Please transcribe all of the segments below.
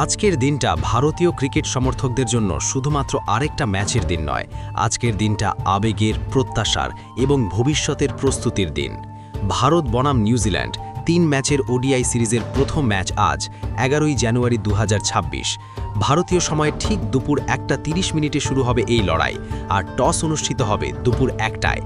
আজকের দিনটা ভারতীয় ক্রিকেট সমর্থকদের জন্য শুধুমাত্র আরেকটা ম্যাচের দিন নয়, আজকের দিনটা আবেগের, প্রত্যাশার এবং ভবিষ্যতের প্রস্তুতির দিন। ভারত বনাম নিউজিল্যান্ড ৩ ম্যাচের ওডিআই সিরিজের প্রথম ম্যাচ আজ ১১ই জানুয়ারি ২০২৬। ভারতীয় সময় ঠিক দুপুর ১:৩০ শুরু হবে এই লড়াই, আর টস অনুষ্ঠিত হবে দুপুর ১টায়।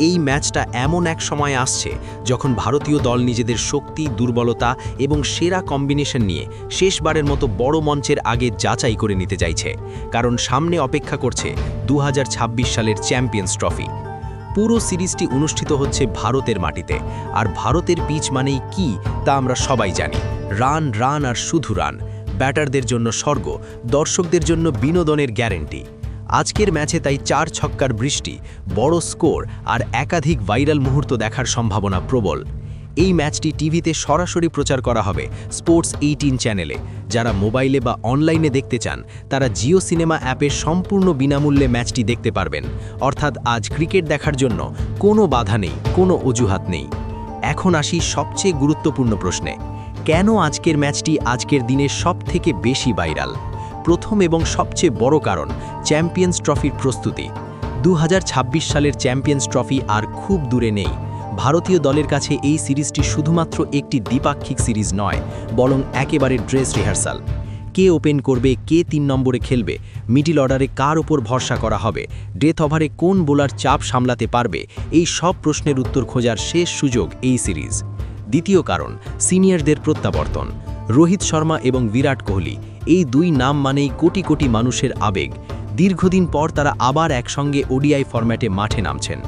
এই ম্যাচটা এমন এক সময় আসছে যখন ভারতীয় দল নিজেদের শক্তি, দুর্বলতা এবং সেরা কম্বিনেশন নিয়ে শেষবারের মতো বড় মঞ্চের আগে যাচাই করে নিতে চাইছে, কারণ সামনে অপেক্ষা করছে ২০২৬ সালের চ্যাম্পিয়ন্স ট্রফি। পুরো সিরিজটি অনুষ্ঠিত হচ্ছে ভারতের মাটিতে, আর ভারতের পিচ মানেই কি তা আমরা সবাই জানি। রান, রান আর শুধু রান। ব্যাটারদের জন্য স্বর্গ, দর্শকদের জন্য বিনোদনের গ্যারেন্টি। আজকের ম্যাচে তাই ৪ ছক্কার বৃষ্টি, বড় স্কোর আর একাধিক ভাইরাল মুহূর্ত দেখার সম্ভাবনা প্রবল। এই ম্যাচটি টিভিতে সরাসরি প্রচার করা হবে স্পোর্টস 18 চ্যানেলে। যারা মোবাইলে বা অনলাইনে দেখতে চান তারা জিও সিনেমা অ্যাপের সম্পূর্ণ বিনামূল্যে ম্যাচটি দেখতে পারবেন। অর্থাৎ আজ ক্রিকেট দেখার জন্য কোনো বাধা নেই, কোনো অজুহাত নেই। এখন আসি সবচেয়ে গুরুত্বপূর্ণ প্রশ্নে, কেন আজকের ম্যাচটি আজকের দিনের সবথেকে বেশি ভাইরাল? প্রথম এবং সবচেয়ে বড় কারণ চ্যাম্পিয়ন্স ট্রফির প্রস্তুতি। ২০২৬ সালের চ্যাম্পিয়ন্স ট্রফি আর খুব দূরে নেই। ভারতীয় দলের কাছে এই সিরিজটি শুধুমাত্র একটি দ্বিপাক্ষিক সিরিজ নয়, বরং একেবারে ড্রেস রিহার্সাল। কে ওপেন করবে, কে ৩ নম্বরে খেলবে, মিডল অর্ডারে কার ওপর ভরসা করা হবে, ডেথ ওভারে কোন বোলার চাপ সামলাতে পারবে, এই সব প্রশ্নের উত্তর খোঁজার শেষ সুযোগ এই সিরিজ। দ্বিতীয় কারণ সিনিয়রদের প্রত্যাবর্তন। রোহিত শর্মা এবং বিরাট কোহলি, এই দুই নাম মানেই কোটি কোটি মানুষের আবেগ। দীর্ঘদিন পর তারা আবার একসঙ্গে ওডিআই ফরম্যাটে মাঠে নামছেন।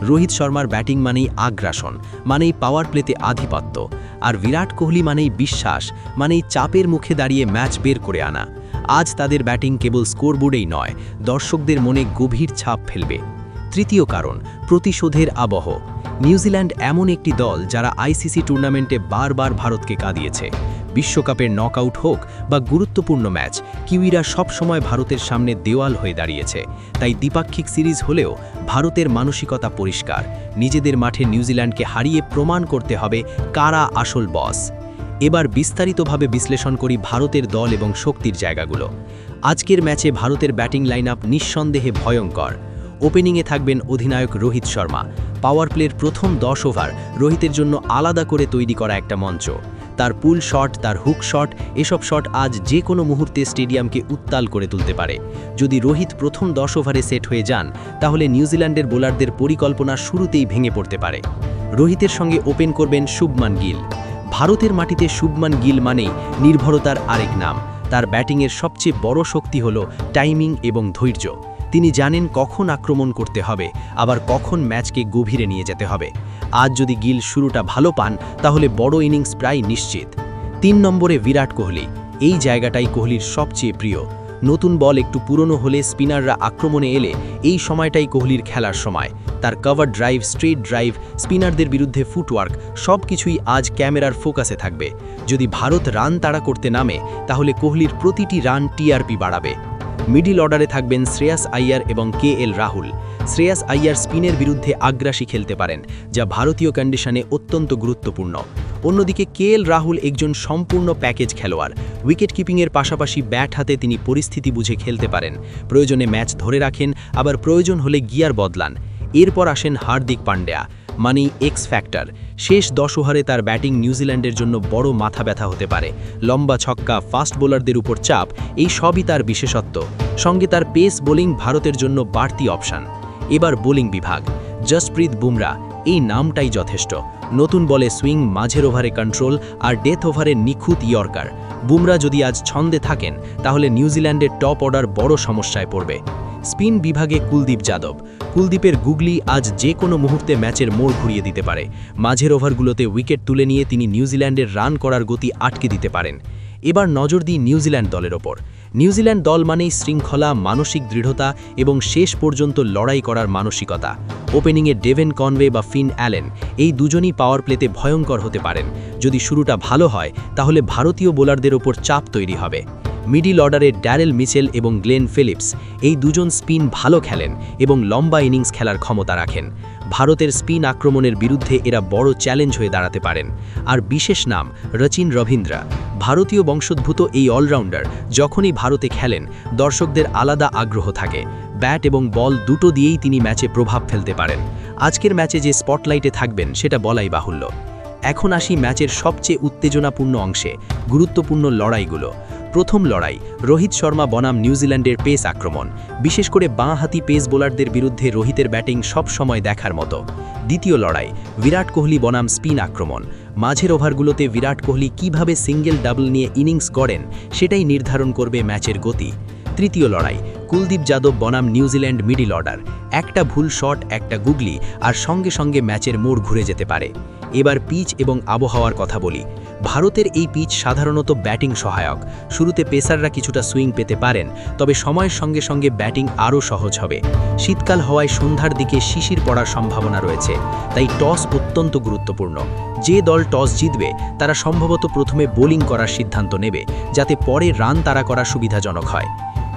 রোহিত শর্মার ব্যাটিং মানেই আগ্রাসন, মানেই পাওয়ার প্লেতে আধিপত্য, আর বিরাট কোহলি মানেই বিশ্বাস, মানেই চাপের মুখে দাঁড়িয়ে ম্যাচ বের করে আনা। আজ তাদের ব্যাটিং কেবল স্কোরবোর্ডেই নয়, দর্শকদের মনে গভীর ছাপ ফেলবে। তৃতীয় কারণ প্রতিশোধের আবহ। নিউজিল্যান্ড এমন একটি দল যারা আইসিসি টুর্নামেন্টে বারবার ভারতকে কাঁদিয়েছে। বিশ্বকাপের নকআউট হোক বা গুরুত্বপূর্ণ ম্যাচ, কিউইরা সবসময় ভারতের সামনে দেওয়াল হয়ে দাঁড়িয়েছে। তাই দ্বিপাক্ষিক সিরিজ হলেও ভারতের মানসিকতা পরিষ্কার, নিজেদের মাঠে নিউজিল্যান্ডকে হারিয়ে প্রমাণ করতে হবে কারা আসল বস। এবার বিস্তারিতভাবে বিশ্লেষণ করি ভারতের দল এবং শক্তির জায়গাগুলো। আজকের ম্যাচে ভারতের ব্যাটিং লাইন আপ নিঃসন্দেহে ভয়ঙ্কর। ওপেনিংয়ে থাকবেন অধিনায়ক রোহিত শর্মা। পাওয়ার প্লের প্রথম ১০ ওভার রোহিতের জন্য আলাদা করে তৈরি করা একটা মঞ্চ। তার পুল শট, তার হুক শট, এসব শট আজ যে কোনো মুহূর্তে স্টেডিয়ামকে উত্তাল করে তুলতে পারে। যদি রোহিত প্রথম ১০ ওভারে সেট হয়ে যান, তাহলে নিউজিল্যান্ডের বোলারদের পরিকল্পনা শুরুতেই ভেঙে পড়তে পারে। রোহিতের সঙ্গে ওপেন করবেন শুভমান গিল। ভারতের মাটিতে শুভমান গিল মানেই নির্ভরতার আরেক নাম। তার ব্যাটিংয়ের সবচেয়ে বড় শক্তি হল টাইমিং এবং ধৈর্য। তিনি জানেন কখন আক্রমণ করতে হবে, আবার কখন ম্যাচকে গভীরে নিয়ে যেতে হবে। আজ যদি গিল শুরুটা ভালো পান, তাহলে বড় ইনিংস প্রায় নিশ্চিত। ৩ নম্বরে বিরাট কোহলি। এই জায়গাটাই কোহলির সবচেয়ে প্রিয়। নতুন বল একটু পুরনো হলে স্পিনাররা আক্রমণে এলে এই সময়টাই কোহলির খেলার সময়। তার কভার ড্রাইভ, স্ট্রেট ড্রাইভ, স্পিনারদের বিরুদ্ধে ফুটওয়ার্ক, সব কিছুই আজ ক্যামেরার ফোকাসে থাকবে। যদি ভারত রান তাড়া করতে নামে, তাহলে কোহলির প্রতিটি রান টিআরপি বাড়াবে। মিডল অর্ডারে থাকবেন শ্রেয়াস আইয়ার এবং কেএল রাহুল। শ্রেয়াস আইয়ার স্পিনের বিরুদ্ধে আগ্রাসী খেলতে পারেন, যা ভারতীয় কন্ডিশনে অত্যন্ত গুরুত্বপূর্ণ। অন্যদিকে কেএল রাহুল একজন সম্পূর্ণ প্যাকেজ খেলোয়াড়। উইকেট কিপিংয়ের পাশাপাশি ব্যাট হাতে তিনি পরিস্থিতি বুঝে খেলতে পারেন। প্রয়োজনে ম্যাচ ধরে রাখেন, আবার প্রয়োজন হলে গিয়ার বদলান। এরপর আসেন হার্দিক পান্ডিয়া, মানি এক্স ফ্যাক্টর। শেষ ১০ ওভারে তার ব্যাটিং নিউজিল্যান্ডের জন্য বড় মাথা ব্যথা হতে পারে। লম্বা ছক্কা, ফাস্ট বোলারদের উপর চাপ, এই সবই তার বিশেষত্ব। সঙ্গে তার পেস বোলিং ভারতের জন্য বাড়তি অপশান। এবার বোলিং বিভাগ। জসপ্রীত বুমরা, এই নামটাই যথেষ্ট। নতুন বলে সুইং, মাঝের ওভারে কন্ট্রোল আর ডেথ ওভারে নিখুঁত ইয়র্কার। বুমরা যদি আজ ছন্দে থাকেন, তাহলে নিউজিল্যান্ডের টপ অর্ডার বড় সমস্যায় পড়বে। স্পিন বিভাগে কুলদীপ যাদব। কুলদীপের গুগলি আজ যে কোনো মুহূর্তে ম্যাচের মোড় ঘুরিয়ে দিতে পারে। মাঝের ওভারগুলোতে উইকেট তুলে নিয়ে তিনি নিউজিল্যান্ডের রান করার গতি আটকে দিতে পারেন। এবার নজর দিই নিউজিল্যান্ড দলের ওপর। নিউজিল্যান্ড দল মানেই শৃঙ্খলা, মানসিক দৃঢ়তা এবং শেষ পর্যন্ত লড়াই করার মানসিকতা। ওপেনিংয়ে ডেভেন কনওয়ে বা ফিন অ্যালেন, এই দুজনই পাওয়ার প্লেতে ভয়ঙ্কর হতে পারেন। যদি শুরুটা ভালো হয়, তাহলে ভারতীয় বোলারদের ওপর চাপ তৈরি হবে। মিডল অর্ডারে ড্যারেল মিচেল এবং গ্লেন ফিলিপস, এই দুজন স্পিন ভালো খেলেন এবং লম্বা ইনিংস খেলার ক্ষমতা রাখেন। ভারতের স্পিন আক্রমণের বিরুদ্ধে এরা বড় চ্যালেঞ্জ হয়ে দাঁড়াতে পারেন। আর বিশেষ নাম রচিন রবীন্দ্রা, ভারতীয় বংশোদ্ভূত এই অলরাউন্ডার যখনই ভারতে খেলেন দর্শকদের আলাদা আগ্রহ থাকে। ব্যাট এবং বল দুটো দিয়েই তিনি ম্যাচে প্রভাব ফেলতে পারেন। আজকের ম্যাচে যে স্পটলাইটে থাকবেন সেটা বলাই বাহুল্য। এখন আসি ম্যাচের সবচেয়ে উত্তেজনাপূর্ণ অংশে, গুরুত্বপূর্ণ লড়াইগুলো। প্রথম লড়াই রোহিত শর্মা বনাম নিউজিল্যান্ডের পেস আক্রমণ। বিশেষ করে বাঁ-হাতি পেস বোলারদের বিরুদ্ধে রোহিতের ব্যাটিং সব সময় দেখার মতো। দ্বিতীয় লড়াই বিরাট কোহলি বনাম স্পিন আক্রমণ। মাঝের ওভারগুলোতে বিরাট কোহলি কিভাবে সিঙ্গেল ডাবল নিয়ে ইনিংস গড়েন সেটাই নির্ধারণ করবে ম্যাচের গতি। তৃতীয় লড়াই কুলদীপ যাদব বনাম নিউজিল্যান্ড মিডল অর্ডার। একটা ভুল শট, একটা গুগলি আর সঙ্গে সঙ্গে ম্যাচের মোড় ঘুরে যেতে পারে। এবার পিচ এবং আবহাওয়ার কথা বলি। ভারতের এই পিচ সাধারণত ব্যাটিং সহায়ক। শুরুতে পেসাররা কিছুটা সুইং পেতে পারেন, তবে সময়ের সঙ্গে সঙ্গে ব্যাটিং আরও সহজ হবে। শীতকাল হওয়ায় সন্ধ্যার দিকে শিশির পড়ার সম্ভাবনা রয়েছে, তাই টস অত্যন্ত গুরুত্বপূর্ণ। যে দল টস জিতবে তারা সম্ভবত প্রথমে বোলিং করার সিদ্ধান্ত নেবে, যাতে পরে রান তাড়া করা সুবিধাজনক হয়।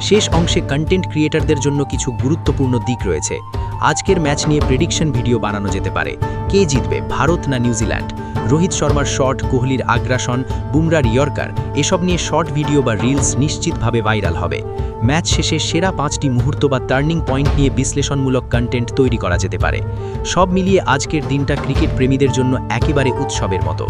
শেষ অংশে কন্টেন্ট ক্রিয়েটরদের জন্য কিছু গুরুত্বপূর্ণ দিক রয়েছে। আজকের ম্যাচ নিয়ে প্রেডিকশন ভিডিও বানানো যেতে পারে। কে জিতবে, ভারত না নিউজিল্যান্ড? রোহিত শর্মার শট, কোহলির আগ্রাসন, বুমরার ইয়র্কার, এসব নিয়ে শর্ট ভিডিও বা রিলস নিশ্চিতভাবে ভাইরাল হবে। ম্যাচ শেষে সেরা 5টি মুহূর্ত বা টার্নিং পয়েন্ট নিয়ে বিশ্লেষণমূলক কন্টেন্ট তৈরি করা যেতে পারে। সব মিলিয়ে আজকের দিনটা ক্রিকেট প্রেমীদের জন্য একেবারে উৎসবের মতো।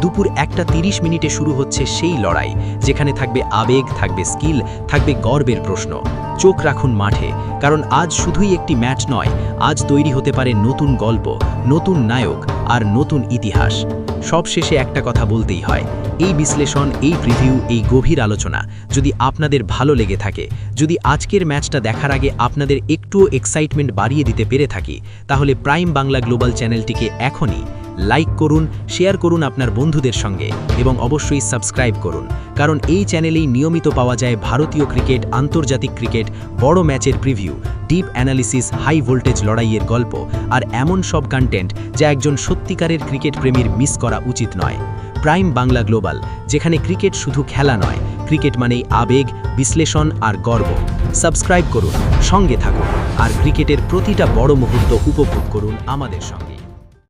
দুপুর 1:30 শুরু হচ্ছে সেই লড়াই, যেখানে থাকবে আবেগ, থাকবে স্কিল, থাকবে গর্বের প্রশ্ন। চোখ রাখুন মাঠে, কারণ আজ শুধুই একটি ম্যাচ নয়, আজ তৈরি হতে পারে নতুন গল্প, নতুন নায়ক আর নতুন ইতিহাস। সবশেষে একটা কথা বলতেই হয়, এই বিশ্লেষণ, এই প্রিভিউ, এই গভীর আলোচনা যদি আপনাদের ভালো লেগে থাকে, যদি আজকের ম্যাচটা দেখার আগে আপনাদের একটুও এক্সাইটমেন্ট বাড়িয়ে দিতে পেরে থাকি, তাহলে প্রাইম বাংলা গ্লোবাল চ্যানেলটিকে এখনই লাইক করুন, শেয়ার করুন আপনার বন্ধুদের সঙ্গে এবং অবশ্যই সাবস্ক্রাইব করুন, কারণ এই চ্যানেলেই নিয়মিত পাওয়া যায় ভারতীয় ক্রিকেট, আন্তর্জাতিক ক্রিকেট, বড় ম্যাচের preview, deep analysis, high voltage লড়াইয়ের গল্প আর এমন সব কন্টেন্ট যা একজন সত্যিকারের ক্রিকেট প্রেমীর মিস করা উচিত নয়। প্রাইম বাংলা গ্লোবাল, যেখানে ক্রিকেট শুধু খেলা নয়, ক্রিকেট মানেই আবেগ, বিশ্লেষণ আর গর্ব। সাবস্ক্রাইব করুন, সঙ্গে থাকুন আর ক্রিকেটের প্রতিটা বড় মুহূর্ত উপভোগ করুন আমাদের সঙ্গে।